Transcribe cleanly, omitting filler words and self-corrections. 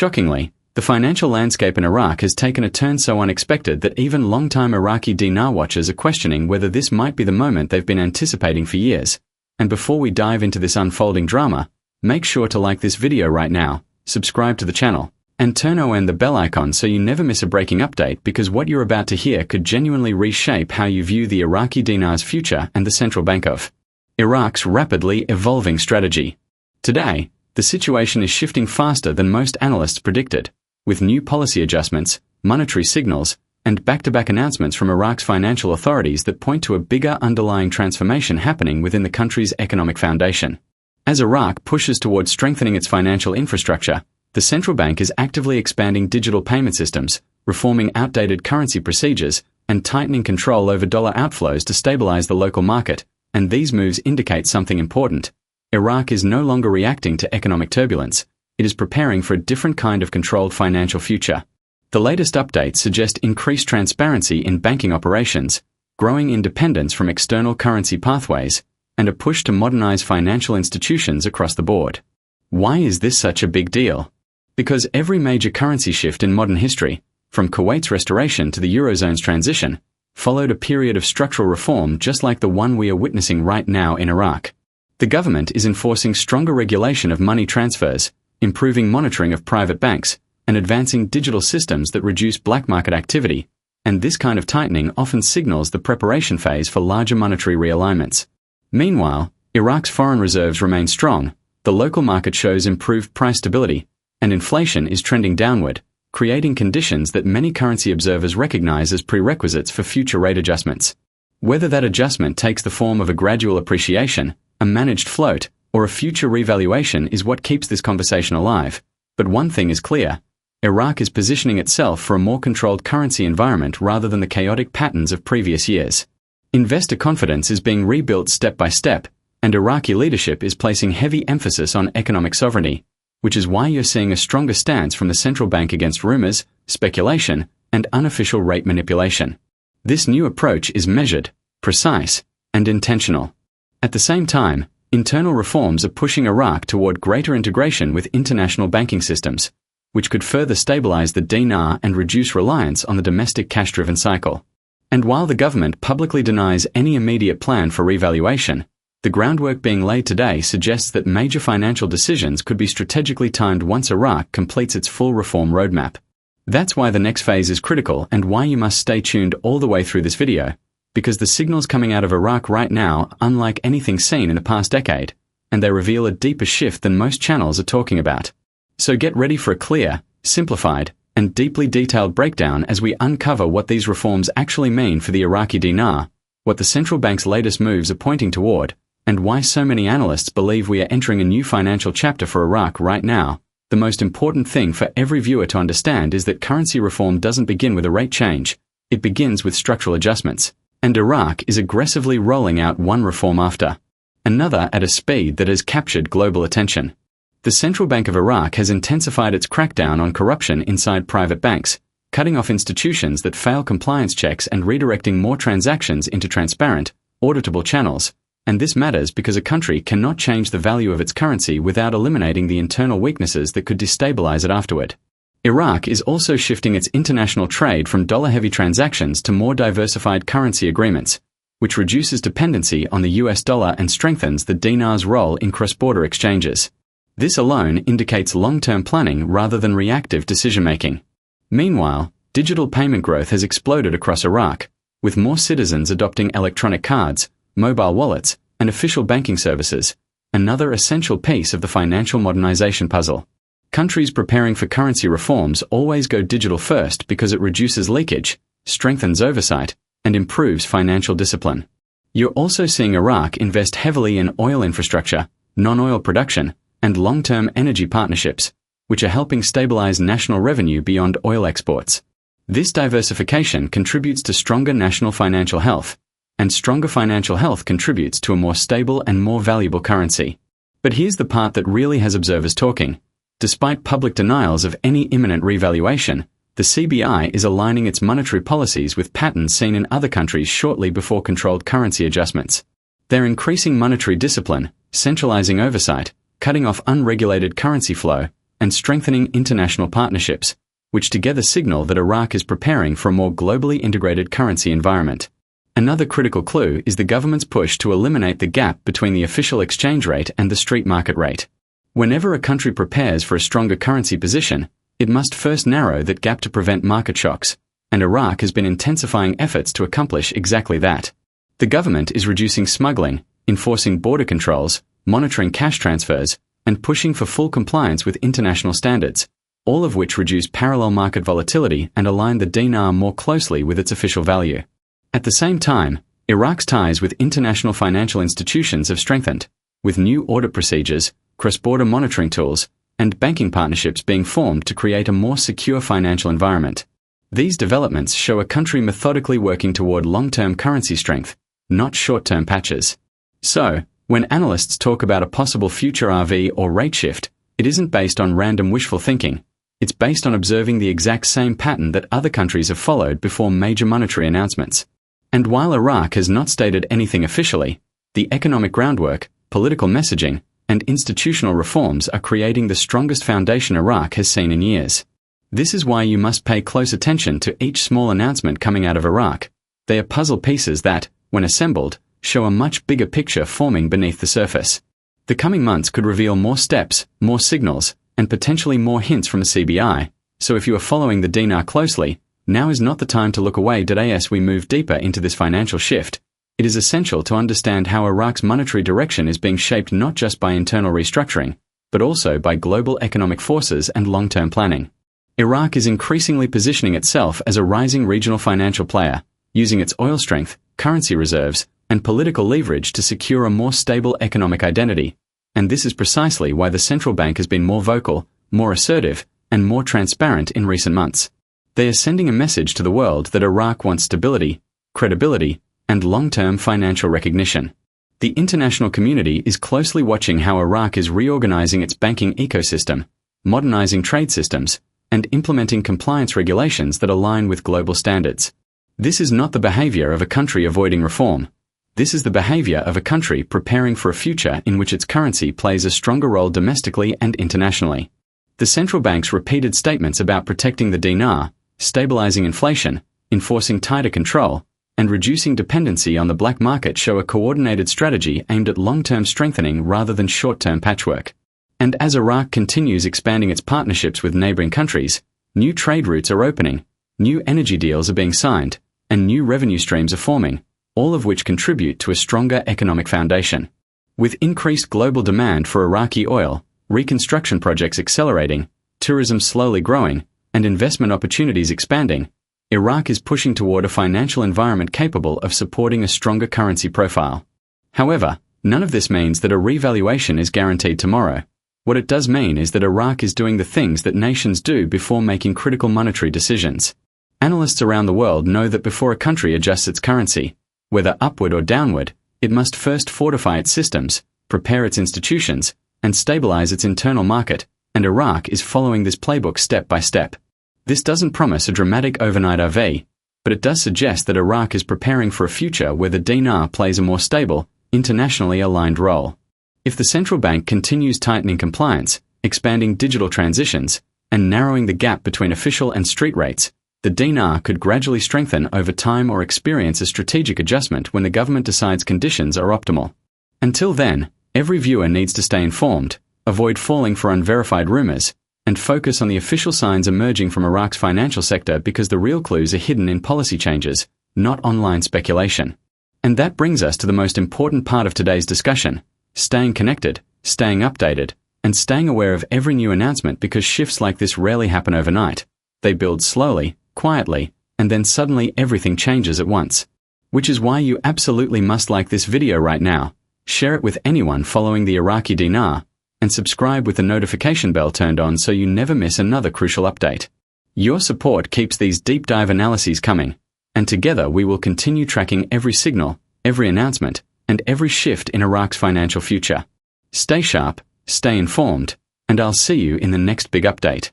shockingly, the financial landscape in Iraq has taken a turn so unexpected that even long-time Iraqi dinar watchers are questioning whether this might be the moment they've been anticipating for years. And before we dive into this unfolding drama, make sure to like this video right now, subscribe to the channel, and turn on the bell icon so you never miss a breaking update, because what you're about to hear could genuinely reshape how you view the Iraqi dinar's future and the central bank of Iraq's rapidly evolving strategy. Today, the situation is shifting faster than most analysts predicted, with new policy adjustments, monetary signals, and back-to-back announcements from Iraq's financial authorities that point to a bigger underlying transformation happening within the country's economic foundation. As Iraq pushes towards strengthening its financial infrastructure, the central bank is actively expanding digital payment systems, reforming outdated currency procedures, and tightening control over dollar outflows to stabilize the local market, and these moves indicate something important. Iraq is no longer reacting to economic turbulence. It is preparing for a different kind of controlled financial future. The latest updates suggest increased transparency in banking operations, growing independence from external currency pathways, and a push to modernize financial institutions across the board. Why is this such a big deal? Because every major currency shift in modern history, from Kuwait's restoration to the Eurozone's transition, followed a period of structural reform just like the one we are witnessing right now in Iraq. The government is enforcing stronger regulation of money transfers, improving monitoring of private banks, and advancing digital systems that reduce black market activity, and this kind of tightening often signals the preparation phase for larger monetary realignments. Meanwhile, Iraq's foreign reserves remain strong, the local market shows improved price stability, and inflation is trending downward, creating conditions that many currency observers recognize as prerequisites for future rate adjustments. Whether that adjustment takes the form of a gradual appreciation, a managed float, or a future revaluation is what keeps this conversation alive. But one thing is clear: Iraq is positioning itself for a more controlled currency environment rather than the chaotic patterns of previous years. Investor confidence is being rebuilt step by step, and Iraqi leadership is placing heavy emphasis on economic sovereignty, which is why you're seeing a stronger stance from the central bank against rumors, speculation, and unofficial rate manipulation. This new approach is measured, precise, and intentional. At the same time, internal reforms are pushing Iraq toward greater integration with international banking systems, which could further stabilize the dinar and reduce reliance on the domestic cash-driven cycle. And while the government publicly denies any immediate plan for revaluation, the groundwork being laid today suggests that major financial decisions could be strategically timed once Iraq completes its full reform roadmap. That's why the next phase is critical and why you must stay tuned all the way through this video, because the signals coming out of Iraq right now are unlike anything seen in the past decade, and they reveal a deeper shift than most channels are talking about. So get ready for a clear, simplified, and deeply detailed breakdown as we uncover what these reforms actually mean for the Iraqi dinar, what the central bank's latest moves are pointing toward, and why so many analysts believe we are entering a new financial chapter for Iraq right now. The most important thing for every viewer to understand is that currency reform doesn't begin with a rate change. It begins with structural adjustments, and Iraq is aggressively rolling out one reform after another at a speed that has captured global attention. The Central Bank of Iraq has intensified its crackdown on corruption inside private banks, cutting off institutions that fail compliance checks and redirecting more transactions into transparent, auditable channels. And this matters because a country cannot change the value of its currency without eliminating the internal weaknesses that could destabilize it afterward. Iraq is also shifting its international trade from dollar-heavy transactions to more diversified currency agreements, which reduces dependency on the US dollar and strengthens the dinar's role in cross-border exchanges. This alone indicates long-term planning rather than reactive decision-making. Meanwhile, digital payment growth has exploded across Iraq, with more citizens adopting electronic cards, mobile wallets, and official banking services, another essential piece of the financial modernization puzzle. Countries preparing for currency reforms always go digital first because it reduces leakage, strengthens oversight, and improves financial discipline. You're also seeing Iraq invest heavily in oil infrastructure, non-oil production, and long-term energy partnerships, which are helping stabilize national revenue beyond oil exports. This diversification contributes to stronger national financial health, and stronger financial health contributes to a more stable and more valuable currency. But here's the part that really has observers talking. Despite public denials of any imminent revaluation, the CBI is aligning its monetary policies with patterns seen in other countries shortly before controlled currency adjustments. They're increasing monetary discipline, centralizing oversight, cutting off unregulated currency flow, and strengthening international partnerships, which together signal that Iraq is preparing for a more globally integrated currency environment. Another critical clue is the government's push to eliminate the gap between the official exchange rate and the street market rate. Whenever a country prepares for a stronger currency position, it must first narrow that gap to prevent market shocks, and Iraq has been intensifying efforts to accomplish exactly that. The government is reducing smuggling, enforcing border controls, monitoring cash transfers, and pushing for full compliance with international standards, all of which reduce parallel market volatility and align the dinar more closely with its official value. At the same time, Iraq's ties with international financial institutions have strengthened, with new audit procedures, cross-border monitoring tools, and banking partnerships being formed to create a more secure financial environment. These developments show a country methodically working toward long-term currency strength, not short-term patches. So, when analysts talk about a possible future RV or rate shift, it isn't based on random wishful thinking. It's based on observing the exact same pattern that other countries have followed before major monetary announcements. And while Iraq has not stated anything officially, the economic groundwork, political messaging, and institutional reforms are creating the strongest foundation Iraq has seen in years. This is why you must pay close attention to each small announcement coming out of Iraq. They are puzzle pieces that, when assembled, show a much bigger picture forming beneath the surface. The coming months could reveal more steps, more signals, and potentially more hints from the CBI, so if you are following the dinar closely, now is not the time to look away. As we move deeper into this financial shift, it is essential to understand how Iraq's monetary direction is being shaped not just by internal restructuring, but also by global economic forces and long-term planning. Iraq is increasingly positioning itself as a rising regional financial player, using its oil strength, currency reserves, and political leverage to secure a more stable economic identity, and this is precisely why the central bank has been more vocal, more assertive, and more transparent in recent months. They are sending a message to the world that Iraq wants stability, credibility, and long-term financial recognition. The international community is closely watching how Iraq is reorganizing its banking ecosystem, modernizing trade systems, and implementing compliance regulations that align with global standards. This is not the behavior of a country avoiding reform. This is the behavior of a country preparing for a future in which its currency plays a stronger role domestically and internationally. The central bank's repeated statements about protecting the dinar, stabilizing inflation, enforcing tighter control, and reducing dependency on the black market show a coordinated strategy aimed at long-term strengthening rather than short-term patchwork. And as Iraq continues expanding its partnerships with neighboring countries, new trade routes are opening, new energy deals are being signed, and new revenue streams are forming, all of which contribute to a stronger economic foundation. With increased global demand for Iraqi oil, reconstruction projects accelerating, tourism slowly growing, and investment opportunities expanding, Iraq is pushing toward a financial environment capable of supporting a stronger currency profile. However, none of this means that a revaluation is guaranteed tomorrow. What it does mean is that Iraq is doing the things that nations do before making critical monetary decisions. Analysts around the world know that before a country adjusts its currency, whether upward or downward, it must first fortify its systems, prepare its institutions, and stabilize its internal market, and Iraq is following this playbook step by step. This doesn't promise a dramatic overnight RV, but it does suggest that Iraq is preparing for a future where the dinar plays a more stable, internationally aligned role. If the central bank continues tightening compliance, expanding digital transitions, and narrowing the gap between official and street rates, the dinar could gradually strengthen over time or experience a strategic adjustment when the government decides conditions are optimal. Until then, every viewer needs to stay informed, avoid falling for unverified rumors, and focus on the official signs emerging from Iraq's financial sector because the real clues are hidden in policy changes, not online speculation. And that brings us to the most important part of today's discussion: staying connected, staying updated, and staying aware of every new announcement, because shifts like this rarely happen overnight. They build slowly, quietly, and then suddenly everything changes at once. Which is why you absolutely must like this video right now, share it with anyone following the Iraqi dinar, and subscribe with the notification bell turned on so you never miss another crucial update. Your support keeps these deep dive analyses coming, and together we will continue tracking every signal, every announcement, and every shift in Iraq's financial future. Stay sharp, stay informed, and I'll see you in the next big update.